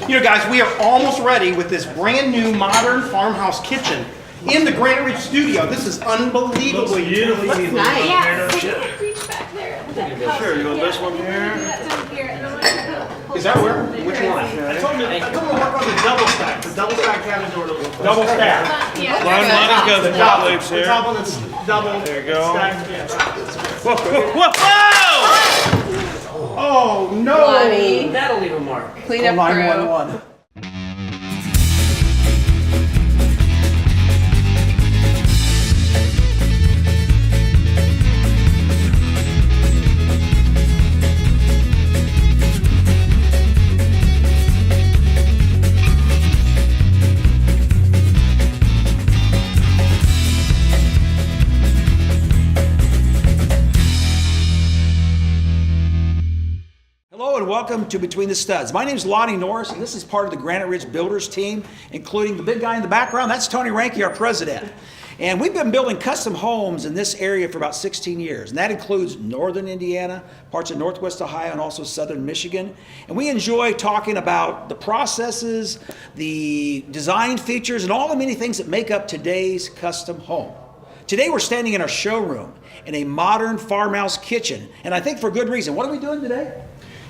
You know, guys, we are almost ready with this brand new modern farmhouse kitchen in the Granite Ridge studio. This is unbelievably beautiful. Nice. Yeah. Reach back there. Sure, you want this one here? Is that where? Which one? I told him to work on the double stack. The double stack cabinet door. Double stack. Lonnie's got the top leaves here. The top one that's double. There you go. Whoa, whoa, whoa! Oh no! Lonnie. That'll leave a mark. Clean up crew. 911. Hello and welcome to Between the Studs. My name is Lonnie Norris, and this is part of the Granite Ridge Builders team, including the big guy in the background. That's Tony Ranke, our president. And we've been building custom homes in this area for about 16 years, and that includes northern Indiana, parts of northwest Ohio, and also southern Michigan. And we enjoy talking about the processes, the design features, and all the many things that make up today's custom home. Today we're standing in our showroom in a modern farmhouse kitchen, and I think for good reason. What are we doing today?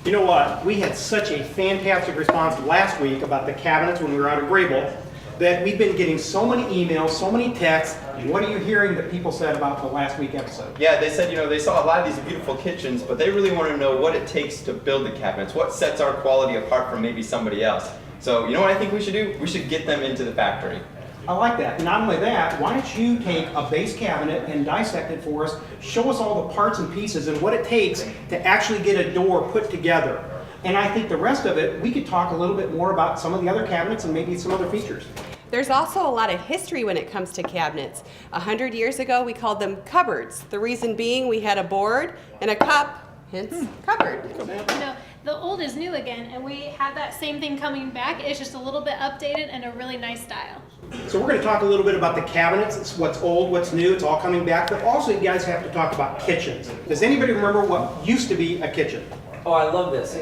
You know what? We had such a fantastic response last week about the cabinets when we were out at Grabill that we've been getting so many emails, so many texts. And what are you hearing that people said about the last week episode? Yeah, they said, they saw a lot of these beautiful kitchens, but they really want to know what it takes to build the cabinets, what sets our quality apart from maybe somebody else. So, you know what I think we should do? We should get them into the factory. I like that. Not only that, why don't you take a base cabinet and dissect it for us, show us all the parts and pieces and what it takes to actually get a door put together. And I think the rest of it, we could talk a little bit more about some of the other cabinets and maybe some other features. There's also a lot of history when it comes to cabinets. 100 years ago, we called them cupboards. The reason being we had a board and a cup, hence cupboard. You know, the old is new again, and we have that same thing coming back. It's just a little bit updated and a really nice style. So we're going to talk a little bit about the cabinets. It's what's old, what's new, it's all coming back. But also you guys have to talk about kitchens. Does anybody remember what used to be a kitchen? Oh, I love this.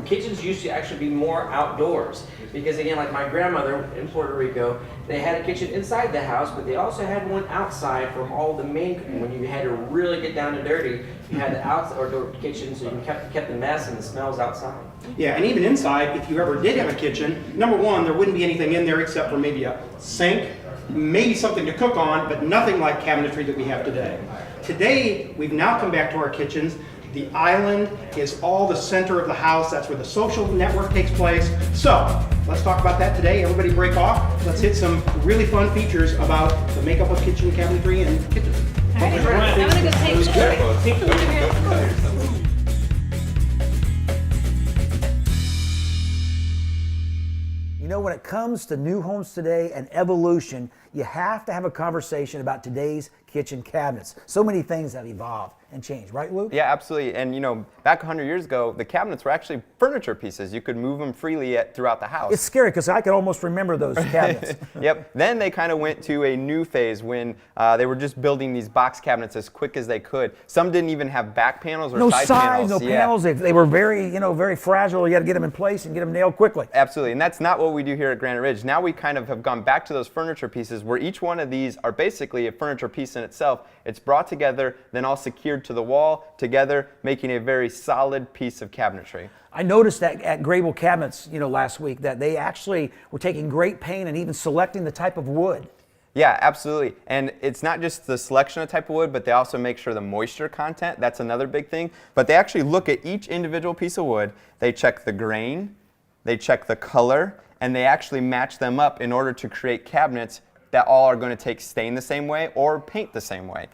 Kitchens used to actually be more outdoors because, again, like my grandmother in Puerto Rico, they had a kitchen inside the house, but they also had one outside from all the main cooking. When you had to really get down to dirty, you had the outdoor kitchen, so you kept the mess and the smells outside. Yeah, and even inside, if you ever did have a kitchen, number one, there wouldn't be anything in there except for maybe a sink, maybe something to cook on, but nothing like cabinetry that we have today. Today, we've now come back to our kitchens. The island is all the center of the house. That's where the social network takes place. So let's talk about that today. Everybody break off. Let's hit some really fun features about the makeup of kitchen cabinetry and kitchens. All right, I'm gonna go take this. You know, when it comes to new homes today and evolution, you have to have a conversation about today's kitchen cabinets. So many things have evolved and changed, right, Luke? Yeah, absolutely. And back 100 years ago, the cabinets were actually furniture pieces. You could move them freely throughout the house. It's scary because I can almost remember those cabinets. Yep. Then they kind of went to a new phase when they were just building these box cabinets as quick as they could. Some didn't even have back panels or No side sides, panels. no panels. They were very, very fragile. You got to get them in place and get them nailed quickly. Absolutely, and that's not what we do here at Granite Ridge. Now we kind of have gone back to those furniture pieces where each one of these are basically a furniture piece in itself. It's brought together, then all secured to the wall together, making a very solid piece of cabinetry. I noticed that at Grabill Cabinets, last week, that they actually were taking great pain and even selecting the type of wood. Yeah, absolutely. And it's not just the selection of type of wood, but they also make sure the moisture content, that's another big thing. But they actually look at each individual piece of wood, they check the grain, they check the color, and they actually match them up in order to create cabinets that all are going to take stain the same way or paint the same way.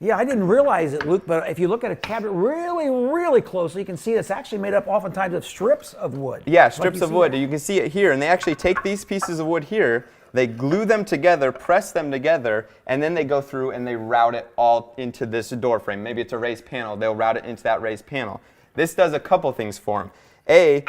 Yeah, I didn't realize it, Luke, but if you look at a cabinet really, really closely, you can see it's actually made up oftentimes of strips of wood. Yeah, strips of wood. You can see it here, and they actually take these pieces of wood here, they glue them together, press them together, and then they go through and they route it all into this door frame. Maybe it's a raised panel, they'll route it into that raised panel. This does a couple things for them. A,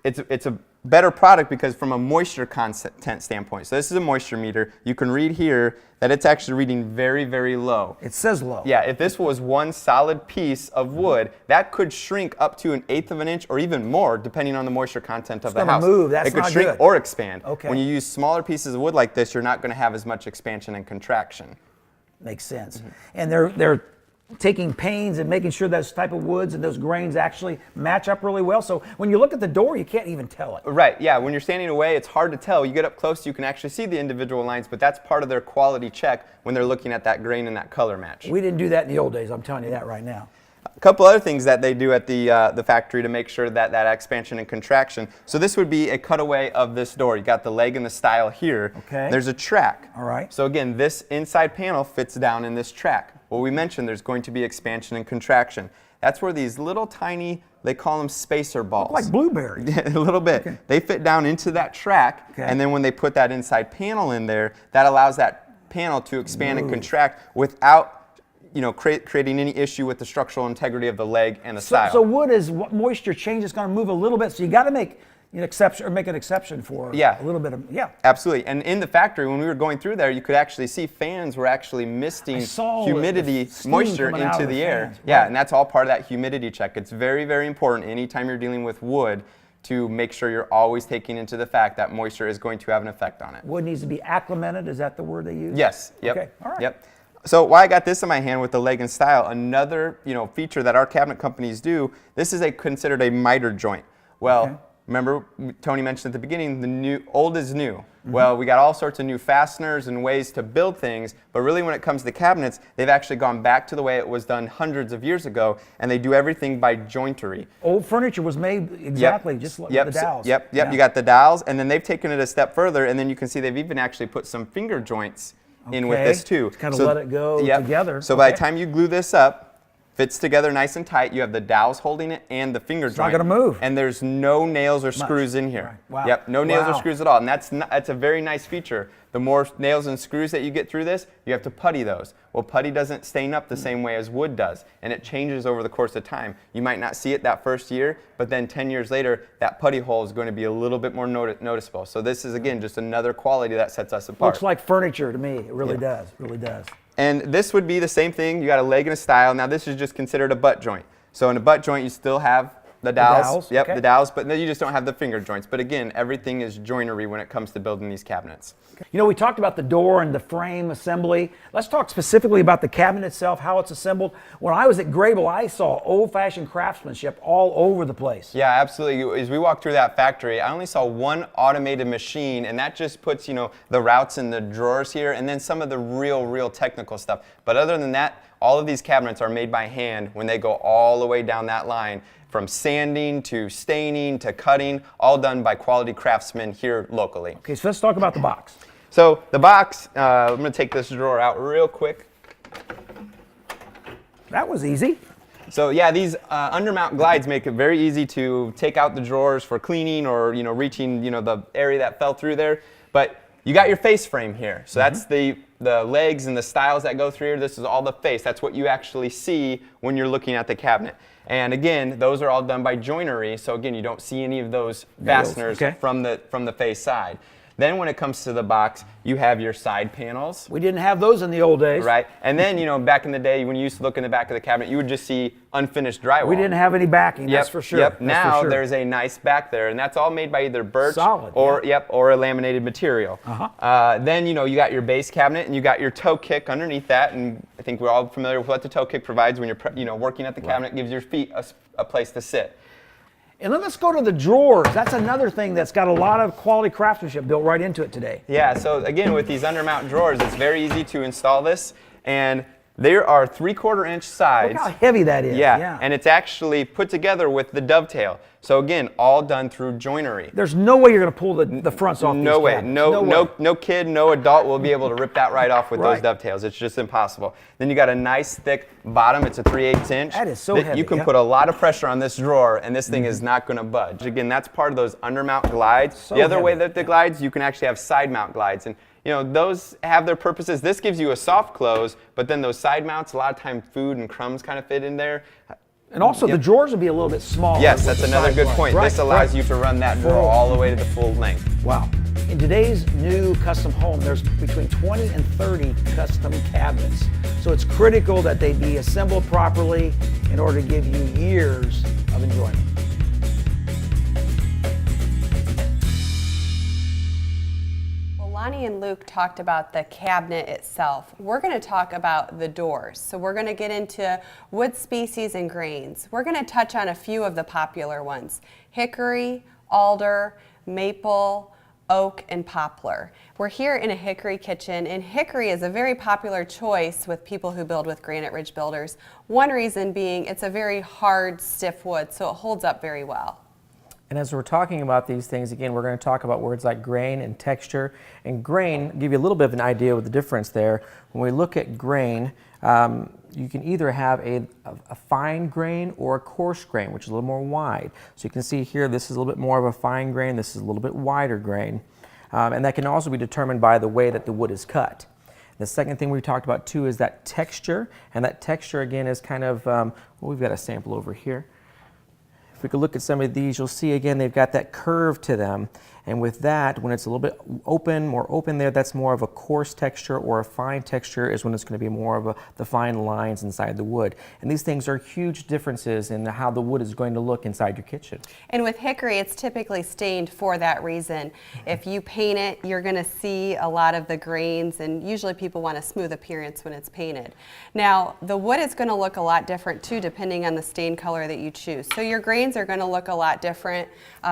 it's a better product because from a moisture content standpoint. So this is a moisture meter. You can read here that it's actually reading very, very low. It says low. Yeah, if this was one solid piece of wood, that could shrink up to 1/8 of an inch or even more, depending on the moisture content of the gonna house. move. That's it could not shrink good. or expand. Okay. When you use smaller pieces of wood like this, you're not going to have as much expansion and contraction. Makes sense. And they're taking pains and making sure those type of woods and those grains actually match up really well. So when you look at the door, you can't even tell it. Right, yeah, when you're standing away, it's hard to tell. You get up close, you can actually see the individual lines, but that's part of their quality check when they're looking at that grain and that color match. We didn't do that in the old days, I'm telling you that right now. A couple other things that they do at the factory to make sure that that expansion and contraction. So this would be a cutaway of this door. You got the leg and the stile here. Okay. There's a track. All right. So again, this inside panel fits down in this track. Well, we mentioned there's going to be expansion and contraction. That's where these little tiny, they call them spacer balls. Like blueberries. A little bit. Okay. They fit down into that track, Okay. and then when they put that inside panel in there, that allows that panel to expand and contract without creating any issue with the structural integrity of the leg and the stile. So wood is moisture change is going to move a little bit. So you got to make an exception or make an exception for Yeah. a little bit of Absolutely. And in the factory, when we were going through there, you could actually see fans were actually misting saw humidity, the steam moisture coming out into of the the air. fans, Yeah, right. and that's all part of that humidity check. It's very, very important anytime you're dealing with wood to make sure you're always taking into the fact that moisture is going to have an effect on it. Wood needs to be acclimated. Is that the word they use? Yes. Yep. Okay. All right. Yep. So why I got this in my hand with the leg and stile, another feature that our cabinet companies do. This is considered a miter joint. Well, Okay. remember Tony mentioned at the beginning, old is new. Mm-hmm. Well, we got all sorts of new fasteners and ways to build things, but really when it comes to cabinets, they've actually gone back to the way it was done hundreds of years ago, and they do everything by jointery. Old furniture was made exactly just like the dowels. Yep. Yeah. You got the dowels, and then they've taken it a step further, and then you can see they've even actually put some finger joints in with Okay. this too. Just kinda let it go together. So by Okay. the time you glue this up, fits together nice and tight. You have the dowels holding it and the finger joint. not gonna move. And there's no nails or screws in here. Right. Wow. Yep, no nails or Wow. screws at all. And that's a very nice feature. The more nails and screws that you get through this, you have to putty those. Well, putty doesn't stain up the same way as wood does, and it changes over the course of time. You might not see it that first year, but then 10 years later, that putty hole is going to be a little bit more noticeable. So this is, again, just another quality that sets us apart. Looks like furniture to me. It really does. Really does. And this would be the same thing. You got a leg and a stile. Now this is just considered a butt joint. So in a butt joint, you still have the dowels. dowels, Yep, okay. the dowels, but then you just don't have the finger joints. But again, everything is joinery when it comes to building these cabinets. We talked about the door and the frame assembly. Let's talk specifically about the cabinet itself, how it's assembled. When I was at Grabill, I saw old-fashioned craftsmanship all over the place. Yeah, absolutely. As we walked through that factory, I only saw one automated machine, and that just puts, the routes in the drawers here, and then some of the real technical stuff. But other than that, all of these cabinets are made by hand when they go all the way down that line, from sanding to staining to cutting, all done by quality craftsmen here locally. Okay, so let's talk about the box. So the box, I'm going to take this drawer out real quick. That was easy. So yeah, these undermount glides make it very easy to take out the drawers for cleaning or reaching the area that fell through there. But you got your face frame here. So that's the legs and the stiles that go through here. This is all the face. That's what you actually see when you're looking at the cabinet. And again, those are all done by joinery. So again, you don't see any of those fasteners Okay. from the face side. Then when it comes to the box, you have your side panels. We didn't have those in the old days. Right, and then back in the day when you used to look in the back of the cabinet, you would just see unfinished drywall. We didn't have any backing, that's for sure. Yep. That's for Now sure. there's a nice back there, and that's all made by either birch Solid, or yeah. or a laminated material. Then you got your base cabinet, and you got your toe kick underneath that, and I think we're all familiar with what the toe kick provides when you're working at the cabinet. It gives your feet a place to sit. And then let's go to the drawers. That's another thing that's got a lot of quality craftsmanship built right into it today. Yeah, so again, with these undermount drawers, it's very easy to install this, and there are 3/4 inch sides. Look how heavy that is. Yeah, and it's actually put together with the dovetail. So again, all done through joinery. There's no way you're going to pull the fronts off No these way. cabinets. No kid, no adult will be able to rip that right off with Right. those dovetails. It's just impossible. Then you got a nice thick bottom. It's a 3/8 inch. That is so that heavy, You can yeah. put a lot of pressure on this drawer, and this thing is not going to budge. Again, that's part of those undermount glides. So the other way heavy. that the glides, you can actually have side mount glides, and those have their purposes. This gives you a soft close, but then those side mounts, a lot of time food and crumbs kind of fit in there. And also the drawers would be a little bit smaller. Yes, with that's the another side good ones. point. Right, This allows right. you to run that drawer all the way to the full length. Wow. In today's new custom home, there's between 20 and 30 custom cabinets. So it's critical that they be assembled properly in order to give you years of enjoyment. Well, Lonnie and Luke talked about the cabinet itself. We're going to talk about the doors. So we're going to get into wood species and grains. We're going to touch on a few of the popular ones: hickory, alder, maple, oak, and poplar. We're here in a hickory kitchen, and hickory is a very popular choice with people who build with Granite Ridge Builders. One reason being it's a very hard, stiff wood, so it holds up very well. And as we're talking about these things, again, we're going to talk about words like grain and texture. And grain, give you a little bit of an idea of the difference there. When we look at grain, you can either have a fine grain or a coarse grain, which is a little more wide. So you can see here, this is a little bit more of a fine grain, this is a little bit wider grain. And that can also be determined by the way that the wood is cut. The second thing we talked about too is that texture, and that texture again is kind of, well, we've got a sample over here. If we could look at some of these, you'll see again they've got that curve to them. And with that, when it's a little bit open, more open there, that's more of a coarse texture, or a fine texture is when it's going to be more of the fine lines inside the wood. And these things are huge differences in how the wood is going to look inside your kitchen. And with hickory, it's typically stained for that reason. If you paint it, you're going to see a lot of the grains, and usually people want a smooth appearance when it's painted. Now, the wood is going to look a lot different too, depending on the stain color that you choose. So your grains are going to look a lot different.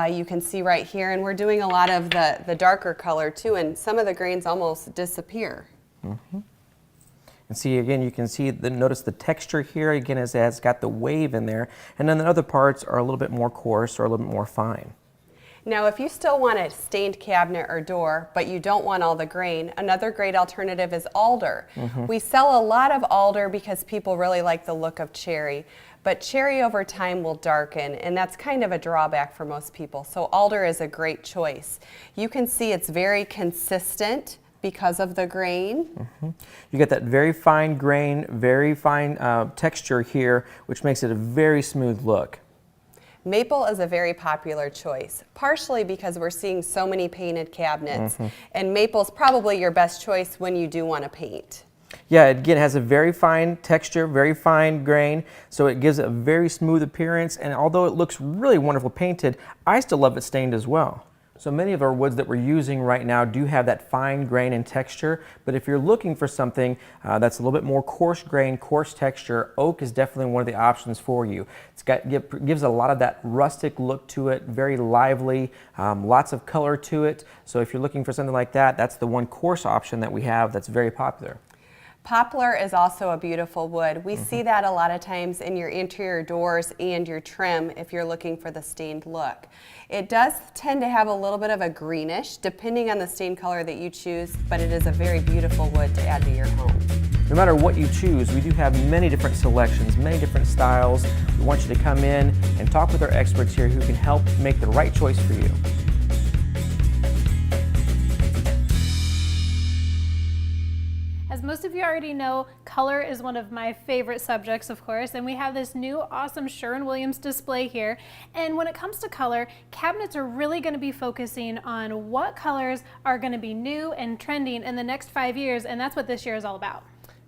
You can see right here, and we're doing a lot of the darker color too, and some of the grains almost disappear. Mm-hmm. And see, again, you can see, notice the texture here, again, has got the wave in there, and then the other parts are a little bit more coarse or a little bit more fine. Now, if you still want a stained cabinet or door, but you don't want all the grain, another great alternative is alder. Mm-hmm. We sell a lot of alder because people really like the look of cherry, but cherry over time will darken, and that's kind of a drawback for most people. So alder is a great choice. You can see it's very consistent because of the grain. Mm-hmm. You get that very fine grain, very fine texture here, which makes it a very smooth look. Maple is a very popular choice, partially because we're seeing so many painted cabinets, and maple's probably your best choice when you do want to paint. Yeah, it again has a very fine texture, very fine grain, so it gives it a very smooth appearance, and although it looks really wonderful painted, I still love it stained as well. So many of our woods that we're using right now do have that fine grain and texture, but if you're looking for something that's a little bit more coarse grain, coarse texture, oak is definitely one of the options for you. Gives a lot of that rustic look to it, very lively, lots of color to it. So if you're looking for something like that, that's the one coarse option that we have that's very popular. Poplar is also a beautiful wood. We see that a lot of times in your interior doors and your trim if you're looking for the stained look. It does tend to have a little bit of a greenish, depending on the stain color that you choose, but it is a very beautiful wood to add to your home. No matter what you choose, we do have many different selections, many different styles. We want you to come in and talk with our experts here who can help make the right choice for you. As most of you already know, color is one of my favorite subjects, of course, and we have this new awesome Sherwin-Williams display here. And when it comes to color, cabinets are really going to be focusing on what colors are going to be new and trending in the next 5 years, and that's what this year is all about.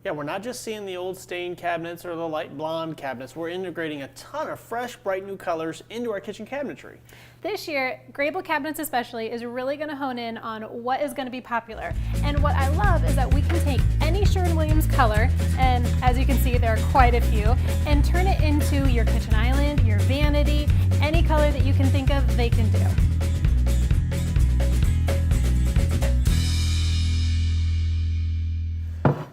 Yeah, we're not just seeing the old stained cabinets or the light blonde cabinets. We're integrating a ton of fresh, bright new colors into our kitchen cabinetry. This year, Grabill Cabinets especially is really going to hone in on what is going to be popular. And what I love is that we can take any Sherwin-Williams color, and as you can see there are quite a few, and turn it into your kitchen island, your vanity, any color that you can think of, they can do.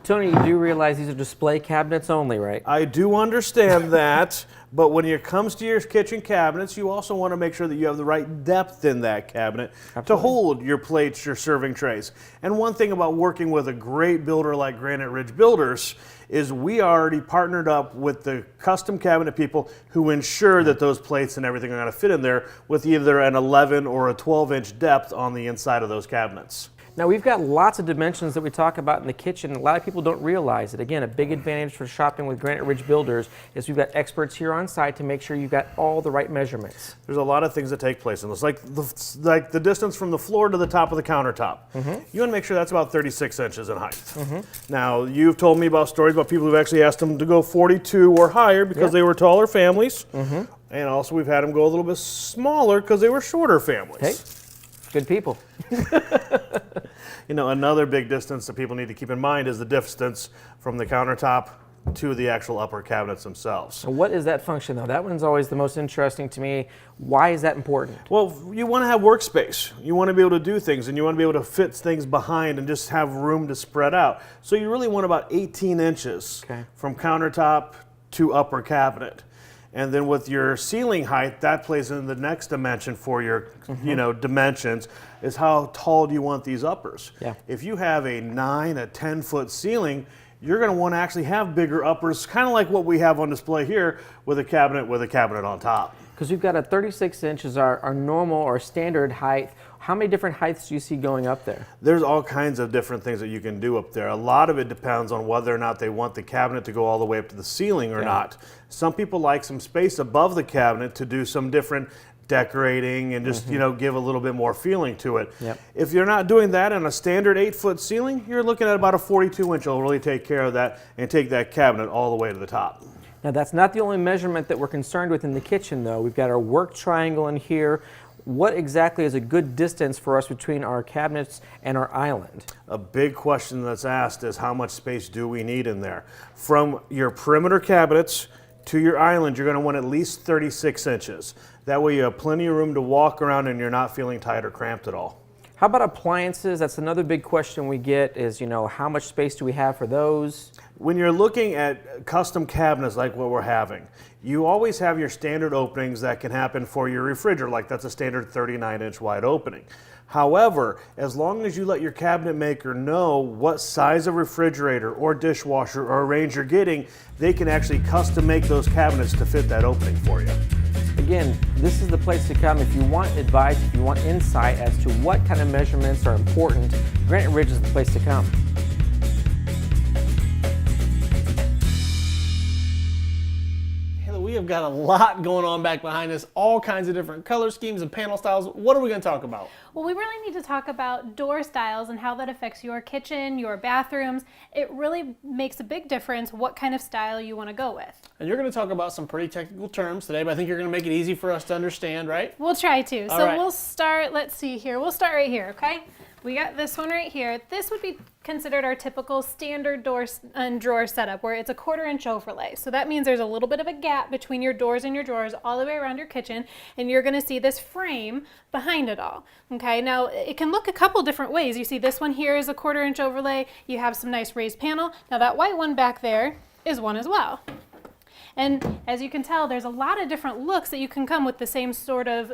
Tony, you do realize these are display cabinets only, right? I do understand that, but when it comes to your kitchen cabinets, you also want to make sure that you have the right depth in that cabinet to hold your plates, your serving trays. And one thing about working with a great builder like Granite Ridge Builders is we already partnered up with the custom cabinet people who ensure that those plates and everything are going to fit in there with either an 11 or a 12-inch depth on the inside of those cabinets. Now we've got lots of dimensions that we talk about in the kitchen. A lot of people don't realize it. Again, a big advantage for shopping with Granite Ridge Builders is we've got experts here on site to make sure you've got all the right measurements. There's a lot of things that take place in this, like the distance from the floor to the top of the countertop. You want to make sure that's about 36 inches in height. Now, you've told me about stories about people who've actually asked them to go 42 or higher because they were taller families. And also we've had them go a little bit smaller because they were shorter families. Hey, good people. You know, another big distance that people need to keep in mind is the distance from the countertop to the actual upper cabinets themselves. So what is that function though? That one's always the most interesting to me. Why is that important? Well, you want to have workspace. You want to be able to do things, and you want to be able to fit things behind and just have room to spread out. So you really want about 18 inches from countertop to upper cabinet. And then with your ceiling height, that plays in the next dimension for your you know, dimensions, is how tall do you want these uppers. If you have a 9, a 10-foot ceiling, you're going to want to actually have bigger uppers, kind of like what we have on display here with a cabinet on top. Because we've got a 36 inches, our normal or standard height. How many different heights do you see going up there? There's all kinds of different things that you can do up there. A lot of it depends on whether or not they want the cabinet to go all the way up to the ceiling or not. Some people like some space above the cabinet to do some different decorating and just you know, give a little bit more feeling to it. If you're not doing that on a standard 8-foot ceiling, you're looking at about a 42 inch will really take care of that and take that cabinet all the way to the top. Now that's not the only measurement that we're concerned with in the kitchen though. We've got our work triangle in here. What exactly is a good distance for us between our cabinets and our island? A big question that's asked is how much space do we need in there? From your perimeter cabinets to your island, you're going to want at least 36 inches. That way you have plenty of room to walk around and you're not feeling tight or cramped at all. How about appliances? That's another big question we get is, you know, how much space do we have for those? When you're looking at custom cabinets like what we're having, you always have your standard openings that can happen for your refrigerator, like that's a standard 39-inch wide opening. However, as long as you let your cabinet maker know what size of refrigerator or dishwasher or range you're getting, they can actually custom make those cabinets to fit that opening for you. Again, this is the place to come if you want advice, if you want insight as to what kind of measurements are important. Granite Ridge is the place to come. We have got a lot going on back behind us, all kinds of different color schemes and panel styles. What are we going to talk about? Well, we really need to talk about door styles and how that affects your kitchen, your bathrooms. It really makes a big difference what kind of style you want to go with. And you're going to talk about some pretty technical terms today, but I think you're going to make it easy for us to understand, right? We'll try to. All So right. we'll start, let's see here. We'll start right here, okay? We got this one right here. This would be considered our typical standard door and drawer setup where it's a 1/4 inch overlay. So that means there's a little bit of a gap between your doors and your drawers all the way around your kitchen, and you're going to see this frame behind it all. Okay, now it can look a couple different ways. You see this one here is a 1/4 inch overlay. You have some nice raised panel. Now that white one back there is one as well. And as you can tell, there's a lot of different looks that you can come with the same sort of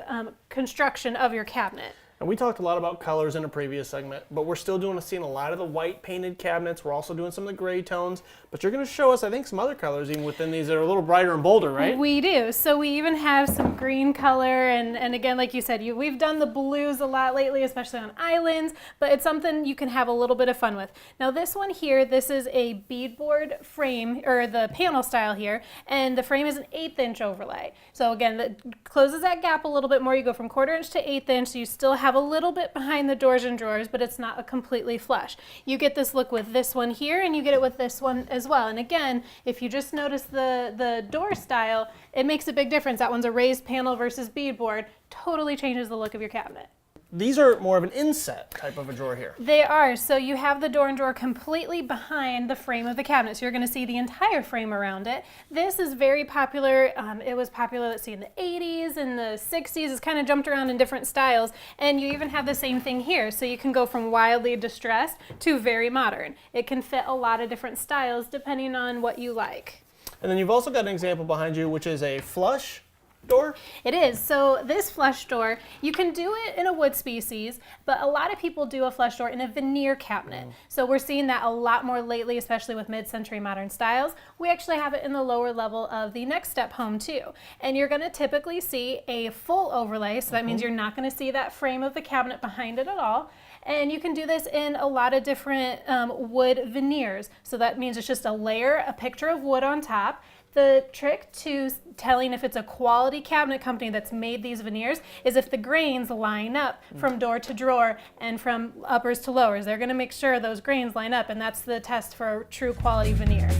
construction of your cabinet. And we talked a lot about colors in a previous segment, but we're still seeing a lot of the white painted cabinets. We're also doing some of the gray tones, but you're going to show us, I think, some other colors even within these that are a little brighter and bolder, right? We do. So we even have some green color, and again, like you said, we've done the blues a lot lately, especially on islands, but it's something you can have a little bit of fun with. Now this one here, this is a beadboard frame, or the panel style here, and the frame is an 1/8 inch overlay. So again, that closes that gap a little bit more. You go from 1/4 inch to 1/8 inch, so you still have a little bit behind the doors and drawers, but it's not a completely flush. You get this look with this one here, and you get it with this one as well. And again, if you just notice the door style, it makes a big difference. That one's a raised panel versus beadboard. Totally changes the look of your cabinet. These are more of an inset type of a drawer here. They are. So you have the door and drawer completely behind the frame of the cabinet. So you're going to see the entire frame around it. This is very popular. It was popular, let's see, in the 80s and the 60s. It's kind of jumped around in different styles. And you even have the same thing here. So you can go from wildly distressed to very modern. It can fit a lot of different styles depending on what you like. And then you've also got an example behind you, which is a flush door? It is. So this flush door, you can do it in a wood species, but a lot of people do a flush door in a veneer cabinet. So we're seeing that a lot more lately, especially with mid-century modern styles. We actually have it in the lower level of the next step home too. And you're going to typically see a full overlay, so that means you're not going to see that frame of the cabinet behind it at all. And you can do this in a lot of different wood veneers. So that means it's just a layer, a picture of wood on top. The trick to telling if it's a quality cabinet company that's made these veneers is if the grains line up from door to drawer and from uppers to lowers. They're going to make sure those grains line up, and that's the test for a true quality veneer.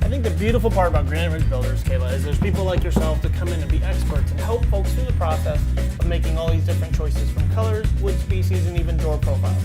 I think the beautiful part about Granite Ridge Builders, Kayla, is there's people like yourself that come in and be experts and help folks through the process of making all these different choices from colors, wood species, and even door profiles.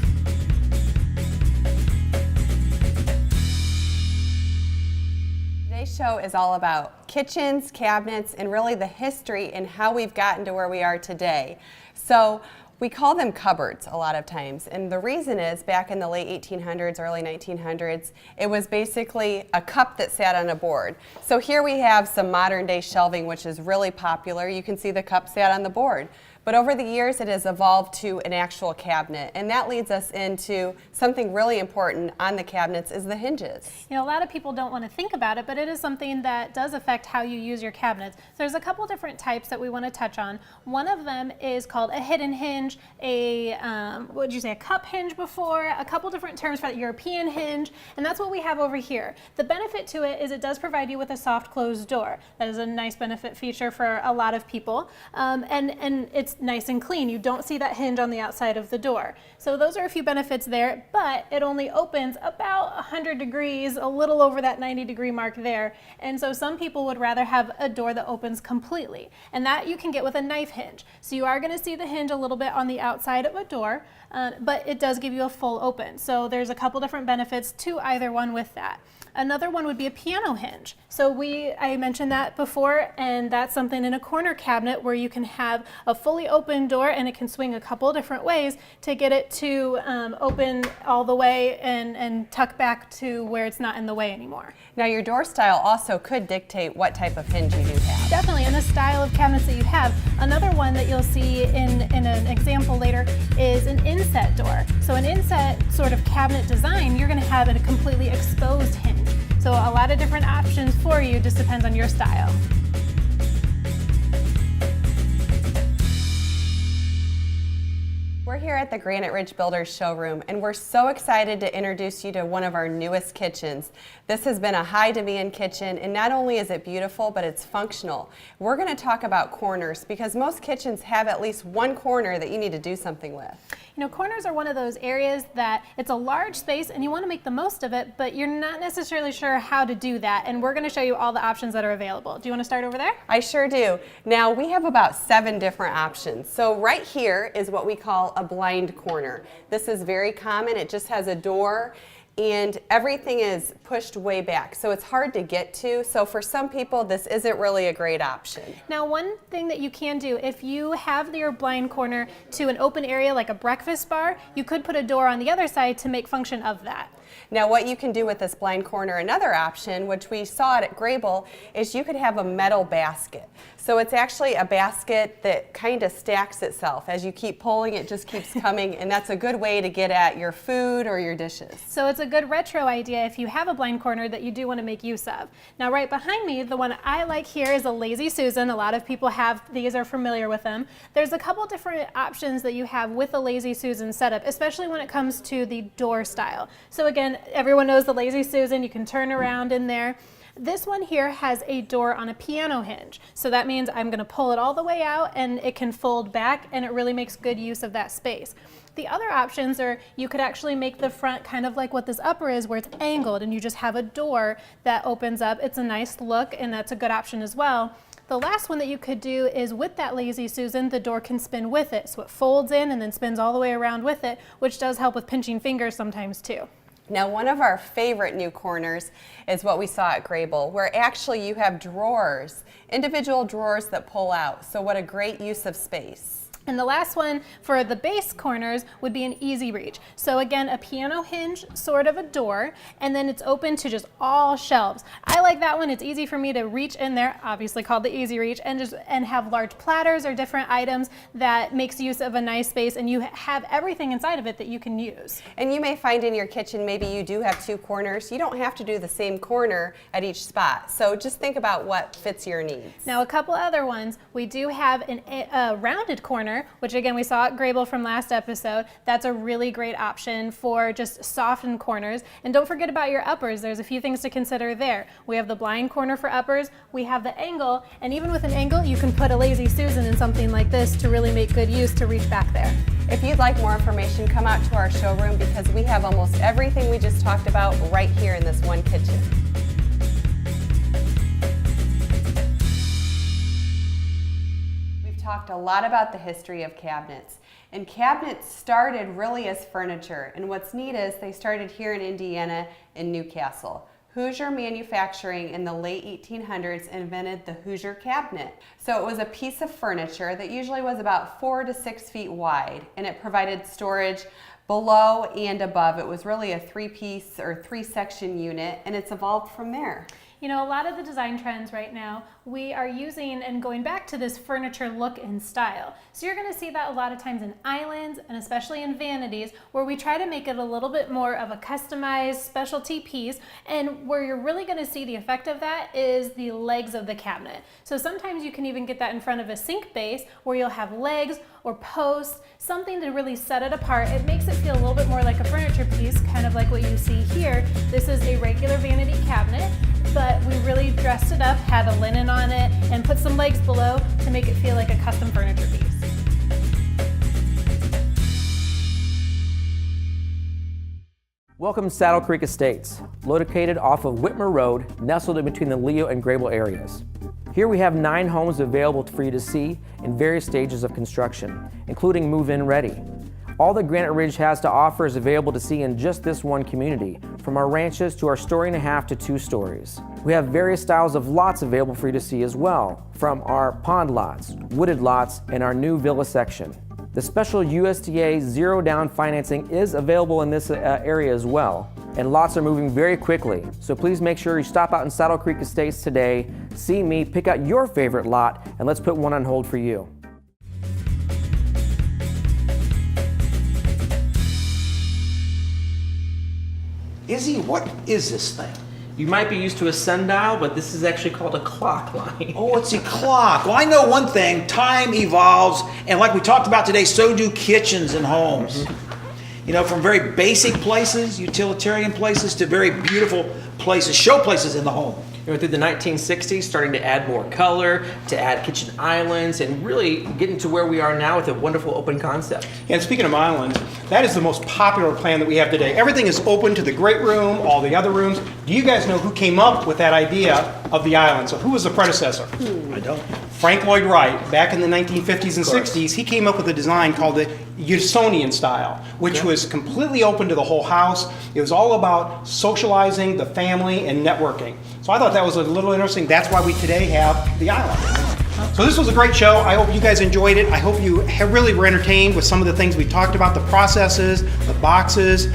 Today's show is all about kitchens, cabinets, and really the history and how we've gotten to where we are today. So we call them cupboards a lot of times, and the reason is back in the late 1800s, early 1900s, it was basically a cup that sat on a board. So here we have some modern day shelving, which is really popular. You can see the cup sat on the board. But over the years, it has evolved to an actual cabinet, and that leads us into something really important on the cabinets is the hinges. You know, a lot of people don't want to think about it, but it is something that does affect how you use your cabinets. So there's a couple different types that we want to touch on. One of them is called a hidden hinge, what did you say, a cup hinge before, a couple different terms for that, European hinge, and that's what we have over here. The benefit to it is it does provide you with a soft closed door. That is a nice benefit feature for a lot of people, and it's nice and clean. You don't see that hinge on the outside of the door. So those are a few benefits there, but it only opens about 100 degrees, a little over that 90-degree mark there. And so some people would rather have a door that opens completely. And that you can get with a knife hinge. So you are going to see the hinge a little bit on the outside of a door, but it does give you a full open. So there's a couple different benefits to either one with that. Another one would be a piano hinge. So I mentioned that before, and that's something in a corner cabinet where you can have a fully open door and it can swing a couple different ways to get it to open all the way and tuck back to where it's not in the way anymore. Now your door style also could dictate what type of hinge you do have. Definitely, and the style of cabinets that you have. Another one that you'll see in an example later is an inset door. So an inset sort of cabinet design, you're going to have a completely exposed hinge. So a lot of different options for you, just depends on your style. We're here at the Granite Ridge Builders showroom, and we're so excited to introduce you to one of our newest kitchens. This has been a high demand kitchen, and not only is it beautiful, but it's functional. We're going to talk about corners because most kitchens have at least one corner that you need to do something with. You know, corners are one of those areas that it's a large space and you want to make the most of it, but you're not necessarily sure how to do that, and we're going to show you all the options that are available. Do you want to start over there? I sure do. Now, we have about 7 different options. So right here is what we call a blind corner. This is very common. It just has a door and everything is pushed way back, so it's hard to get to. So for some people, this isn't really a great option. Now, one thing that you can do, if you have your blind corner to an open area like a breakfast bar, you could put a door on the other side to make function of that. Now what you can do with this blind corner, another option, which we saw it at Grabill, is you could have a metal basket. So it's actually a basket that kind of stacks itself. As you keep pulling, it just keeps coming, and that's a good way to get at your food or your dishes. So it's a good retro idea if you have a blind corner that you do want to make use of. Now right behind me, the one I like here is a Lazy Susan. A lot of people have these, are familiar with them. There's a couple different options that you have with a Lazy Susan setup, especially when it comes to the door style. So again, everyone knows the Lazy Susan. You can turn around in there. This one here has a door on a piano hinge. So that means I'm going to pull it all the way out and it can fold back, and it really makes good use of that space. The other options are you could actually make the front kind of like what this upper is, where it's angled and you just have a door that opens up. It's a nice look, and that's a good option as well. The last one that you could do is with that Lazy Susan, the door can spin with it. So it folds in and then spins all the way around with it, which does help with pinching fingers sometimes too. Now, one of our favorite new corners is what we saw at Grabill, where actually you have drawers, individual drawers that pull out. So what a great use of space. And the last one for the base corners would be an easy reach. So again, a piano hinge sort of a door, and then it's open to just all shelves. I like that one. It's easy for me to reach in there, obviously called the easy reach, and have large platters or different items that makes use of a nice space, and you have everything inside of it that you can use. And you may find in your kitchen, maybe you do have 2 corners. You don't have to do the same corner at each spot. So just think about what fits your needs. Now a couple other ones. We do have a rounded corner, which again we saw at Grabill from last episode. That's a really great option for just softened corners. And don't forget about your uppers. There's a few things to consider there. We have the blind corner for uppers, we have the angle, and even with an angle you can put a Lazy Susan in something like this to really make good use to reach back there. If you'd like more information, come out to our showroom because we have almost everything we just talked about right here in this one kitchen. Talked a lot about the history of cabinets, and cabinets started really as furniture, and what's neat is they started here in Indiana in Newcastle. Hoosier Manufacturing in the late 1800s invented the Hoosier cabinet. So it was a piece of furniture that usually was about 4 to 6 feet wide, and it provided storage below and above. It was really a 3-piece or 3-section unit, and it's evolved from there. You know, a lot of the design trends right now, we are using and going back to this furniture look and style. So you're going to see that a lot of times in islands and especially in vanities, where we try to make it a little bit more of a customized specialty piece, and where you're really going to see the effect of that is the legs of the cabinet. So sometimes you can even get that in front of a sink base where you'll have legs or posts, something to really set it apart. It makes it feel a little bit more like a furniture piece, kind of like what you see here. This is a regular vanity cabinet, but we really dressed it up, had a linen on it, and put some legs below to make it feel like a custom furniture piece. Welcome to Saddle Creek Estates, located off of Whitmer Road, nestled in between the Leo and Grabill areas. Here we have 9 homes available for you to see in various stages of construction, including move-in ready. All that Granite Ridge has to offer is available to see in just this one community, from our ranches to our 1.5 to 2 stories. We have various styles of lots available for you to see as well, from our pond lots, wooded lots, and our new villa section. The special USDA zero-down financing is available in this area as well, and lots are moving very quickly. So please make sure you stop out in Saddle Creek Estates today, see me, pick out your favorite lot, and let's put one on hold for you. Izzy, what is this thing? You might be used to a sundial, but this is actually called a clock line. Oh, it's a clock. Well, I know one thing, time evolves, and like we talked about today, so do kitchens and homes. You know, from very basic places, utilitarian places, to very beautiful places, show places in the home. You know, through the 1960s, starting to add more color, to add kitchen islands, and really getting to where we are now with a wonderful open concept. And speaking of islands, that is the most popular plan that we have today. Everything is open to the great room, all the other rooms. Do you guys know who came up with that idea of the island? So who was the predecessor? I don't. Frank Lloyd Wright, back in the 1950s and 60s, he came up with a design called the Usonian style, which was completely open to the whole house. It was all about socializing, the family, and networking. So I thought that was a little interesting. That's why we today have the island. So this was a great show. I hope you guys enjoyed it. I hope you really were entertained with some of the things we talked about, the processes, the boxes.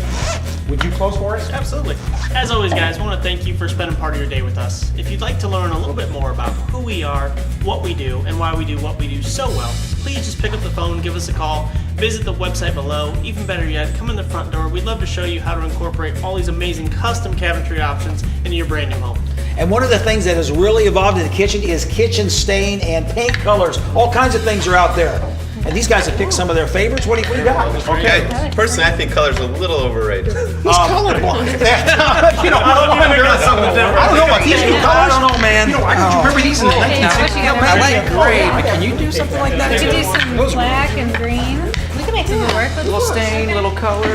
Would you close for us? Absolutely. As always, guys, I want to thank you for spending part of your day with us. If you'd like to learn a little bit more about who we are, what we do, and why we do what we do so well, please just pick up the phone, give us a call, visit the website below. Even better yet, come in the front door. We'd love to show you how to incorporate all these amazing custom cabinetry options into your brand new home. And one of the things that has really evolved in the kitchen is kitchen stain and paint colors. All kinds of things are out there. And these guys have picked some of their favorites. What do you got? Okay. Personally, I think color's a little overrated. He's colorblind. You know, I don't know about these new colors. I don't know, man. You know, I don't remember these in the 1960s. I like gray, but can you do something like that? We could do some black and green. We could make something work. A little stain, a little color.